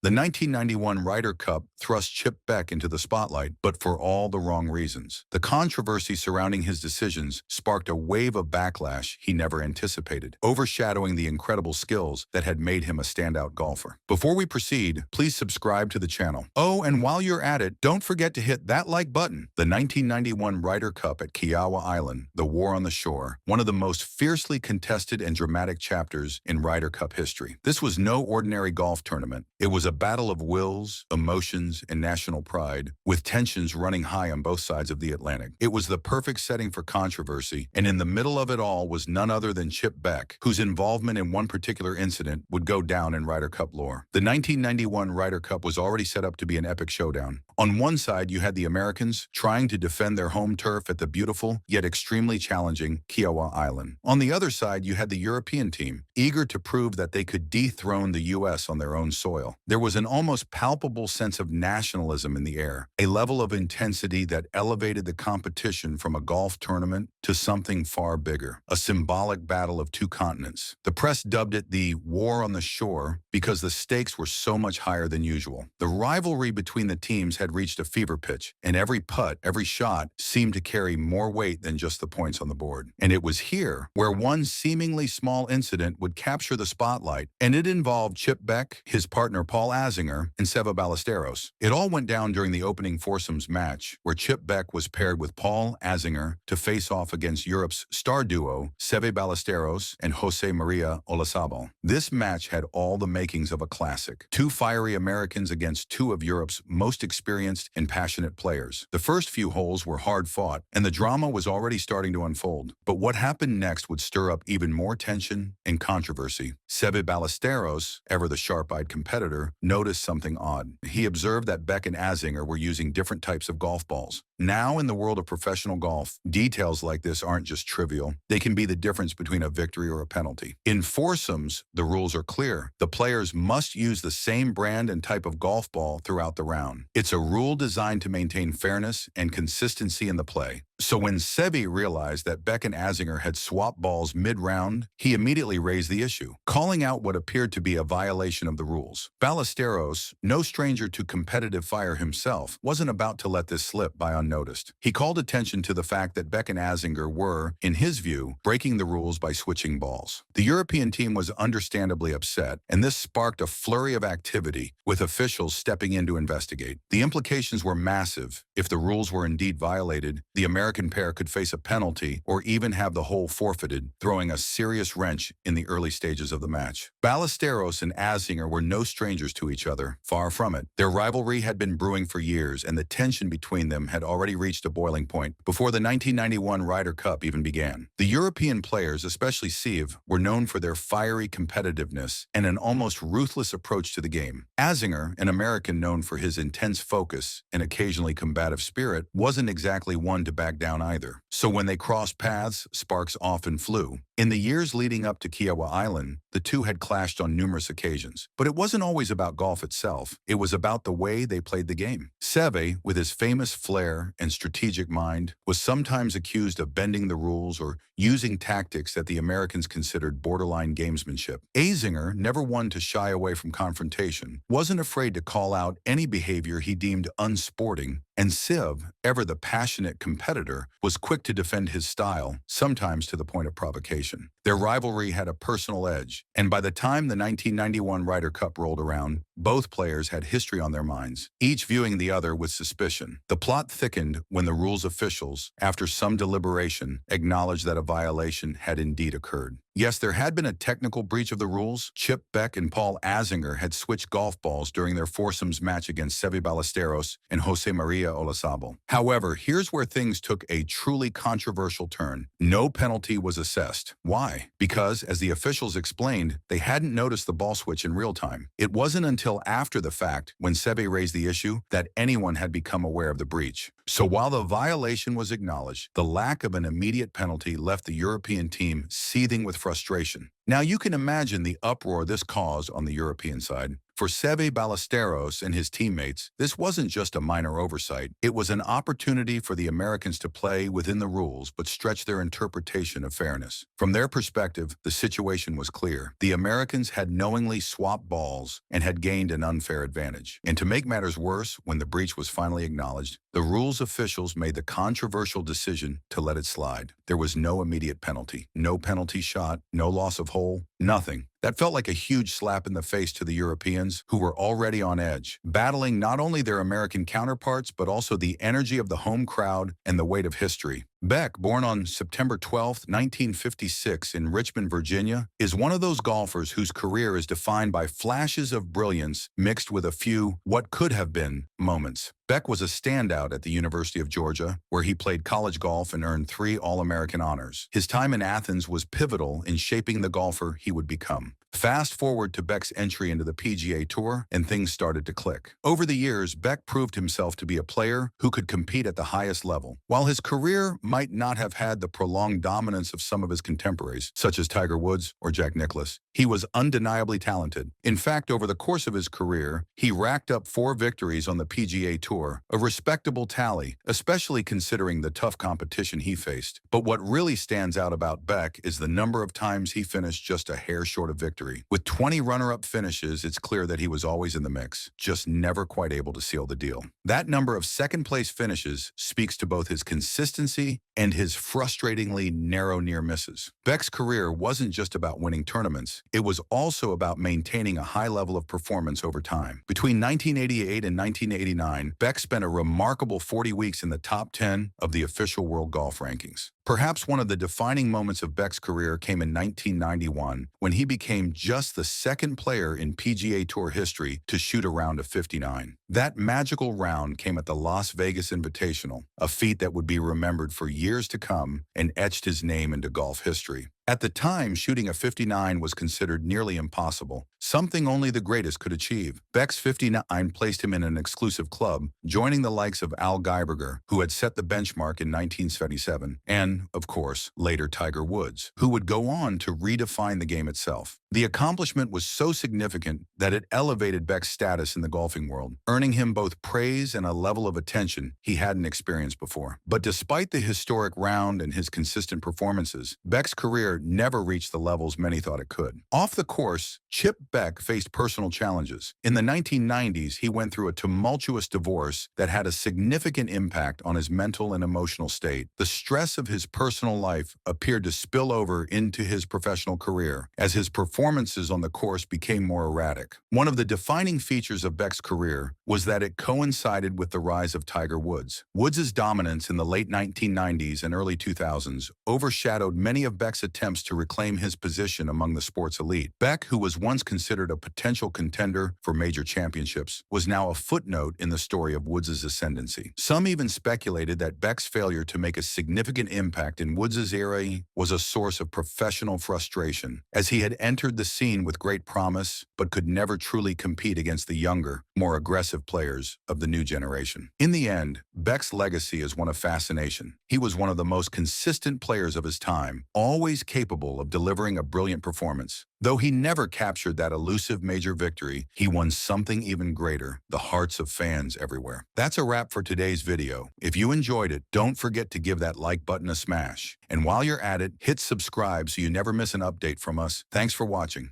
The 1991 Ryder Cup thrust Chip Beck into the spotlight, but for all the wrong reasons. The controversy surrounding his decisions sparked a wave of backlash he never anticipated, overshadowing the incredible skills that had made him a standout golfer. Before we proceed, please subscribe to the channel. Oh, and while you're at it, don't forget to hit that like button. The 1991 Ryder Cup at Kiowa Island, the War on the Shore, one of the most fiercely contested and dramatic chapters in Ryder Cup history. This was no ordinary golf tournament. It was a battle of wills, emotions, and national pride, with tensions running high on both sides of the Atlantic. It was the perfect setting for controversy, and in the middle of it all was none other than Chip Beck, whose involvement in one particular incident would go down in Ryder Cup lore. The 1991 Ryder Cup was already set up to be an epic showdown. On one side, you had the Americans trying to defend their home turf at the beautiful, yet extremely challenging Kiowa Island. On the other side, you had the European team, eager to prove that they could dethrone the U.S. on their own soil. There was an almost palpable sense of nationalism in the air, a level of intensity that elevated the competition from a golf tournament to something far bigger, a symbolic battle of two continents. The press dubbed it the War on the Shore because the stakes were so much higher than usual. The rivalry between the teams had reached a fever pitch, and every putt, every shot seemed to carry more weight than just the points on the board. And it was here where one seemingly small incident would capture the spotlight, and it involved Chip Beck, his partner Paul Azinger, and Seve Ballesteros. It all went down during the opening foursomes match, where Chip Beck was paired with Paul Azinger to face off against Europe's star duo, Seve Ballesteros and Jose Maria Olazabal. This match had all the makings of a classic. Two fiery Americans against two of Europe's most experienced and passionate players. The first few holes were hard-fought, and the drama was already starting to unfold. But what happened next would stir up even more tension and controversy. Seve Ballesteros, ever the sharp-eyed competitor, noticed something odd. He observed that Beck and Azinger were using different types of golf balls. Now, in the world of professional golf, details like this aren't just trivial. They can be the difference between a victory or a penalty. In foursomes, the rules are clear. The players must use the same brand and type of golf ball throughout the round. It's a rule designed to maintain fairness and consistency in the play. So when Seve realized that Beck and Azinger had swapped balls mid-round, he immediately raised the issue, calling out what appeared to be a violation of the rules. Ballesteros, no stranger to competitive fire himself, wasn't about to let this slip by unnoticed. He called attention to the fact that Beck and Azinger were, in his view, breaking the rules by switching balls. The European team was understandably upset, and this sparked a flurry of activity, with officials stepping in to investigate. The implications were massive. If the rules were indeed violated, the American pair could face a penalty or even have the hole forfeited, throwing a serious wrench in the early stages of the match. Ballesteros and Azinger were no strangers to each other, far from it. Their rivalry had been brewing for years, and the tension between them had already reached a boiling point before the 1991 Ryder Cup even began. The European players, especially Seve, were known for their fiery competitiveness and an almost ruthless approach to the game. Azinger, an American known for his intense focus and occasionally combative spirit, wasn't exactly one to back down either. So when they crossed paths, sparks often flew. In the years leading up to Kiowa Island, the two had clashed on numerous occasions. But it wasn't always about golf itself. It was about the way they played the game. Seve, with his famous flair and strategic mind, was sometimes accused of bending the rules or using tactics that the Americans considered borderline gamesmanship. Azinger, never one to shy away from confrontation, wasn't afraid to call out any behavior he deemed unsporting, and Seve, ever the passionate competitor, was quick to defend his style, sometimes to the point of provocation. Their rivalry had a personal edge, and by the time the 1991 Ryder Cup rolled around, both players had history on their minds, each viewing the other with suspicion. The plot thickened when the rules officials, after some deliberation, acknowledged that a violation had indeed occurred. Yes, there had been a technical breach of the rules. Chip Beck and Paul Azinger had switched golf balls during their foursomes match against Seve Ballesteros and Jose Maria Olazabal. However, here's where things took a truly controversial turn. No penalty was assessed. Why? Because, as the officials explained, they hadn't noticed the ball switch in real time. It wasn't until after the fact, when Seve raised the issue, that anyone had become aware of the breach. So while the violation was acknowledged, the lack of an immediate penalty left the European team seething with frustration. Now you can imagine the uproar this caused on the European side. For Seve Ballesteros and his teammates, this wasn't just a minor oversight. It was an opportunity for the Americans to play within the rules but stretch their interpretation of fairness. From their perspective, the situation was clear. The Americans had knowingly swapped balls and had gained an unfair advantage. And to make matters worse, when the breach was finally acknowledged, the rules officials made the controversial decision to let it slide. There was no immediate penalty, no penalty shot, no loss of hole, nothing. That felt like a huge slap in the face to the Europeans, who were already on edge, battling not only their American counterparts but also the energy of the home crowd and the weight of history. Beck, born on September 12, 1956 in Richmond, Virginia, is one of those golfers whose career is defined by flashes of brilliance mixed with a few what could have been moments. Beck was a standout at the University of Georgia, where he played college golf and earned 3 All-American honors. His time in Athens was pivotal in shaping the golfer he would become. Fast forward to Beck's entry into the PGA Tour, and things started to click. Over the years, Beck proved himself to be a player who could compete at the highest level. While his career might not have had the prolonged dominance of some of his contemporaries, such as Tiger Woods or Jack Nicklaus, he was undeniably talented. In fact, over the course of his career, he racked up 4 victories on the PGA Tour, a respectable tally, especially considering the tough competition he faced. But what really stands out about Beck is the number of times he finished just a hair short of victory. With 20 runner-up finishes, it's clear that he was always in the mix, just never quite able to seal the deal. That number of second-place finishes speaks to both his consistency and his frustratingly narrow near misses. Beck's career wasn't just about winning tournaments. It was also about maintaining a high level of performance over time. Between 1988 and 1989, Beck spent a remarkable 40 weeks in the top 10 of the official world golf rankings. Perhaps one of the defining moments of Beck's career came in 1991, when he became just the second player in PGA Tour history to shoot a round of 59. That magical round came at the Las Vegas Invitational, a feat that would be remembered for years to come and etched his name into golf history. At the time, shooting a 59 was considered nearly impossible, something only the greatest could achieve. Beck's 59 placed him in an exclusive club, joining the likes of Al Geiberger, who had set the benchmark in 1977, and, of course, later Tiger Woods, who would go on to redefine the game itself. The accomplishment was so significant that it elevated Beck's status in the golfing world, earning him both praise and a level of attention he hadn't experienced before. But despite the historic round and his consistent performances, Beck's career never reached the levels many thought it could. Off the course, Chip Beck faced personal challenges. In the 1990s, he went through a tumultuous divorce that had a significant impact on his mental and emotional state. The stress of his personal life appeared to spill over into his professional career, as his performances on the course became more erratic. One of the defining features of Beck's career was that it coincided with the rise of Tiger Woods. Woods' dominance in the late 1990s and early 2000s overshadowed many of Beck's attempts to reclaim his position among the sport's elite. Beck, who was once considered a potential contender for major championships, was now a footnote in the story of Woods' ascendancy. Some even speculated that Beck's failure to make a significant impact in Woods' era was a source of professional frustration, as he had entered the scene with great promise but could never truly compete against the younger, more aggressive players of the new generation. In the end, Beck's legacy is one of fascination. He was one of the most consistent players of his time, always capable of delivering a brilliant performance. Though he never captured that elusive major victory, he won something even greater: the hearts of fans everywhere. That's a wrap for today's video. If you enjoyed it, don't forget to give that like button a smash. And while you're at it, hit subscribe so you never miss an update from us. Thanks for watching.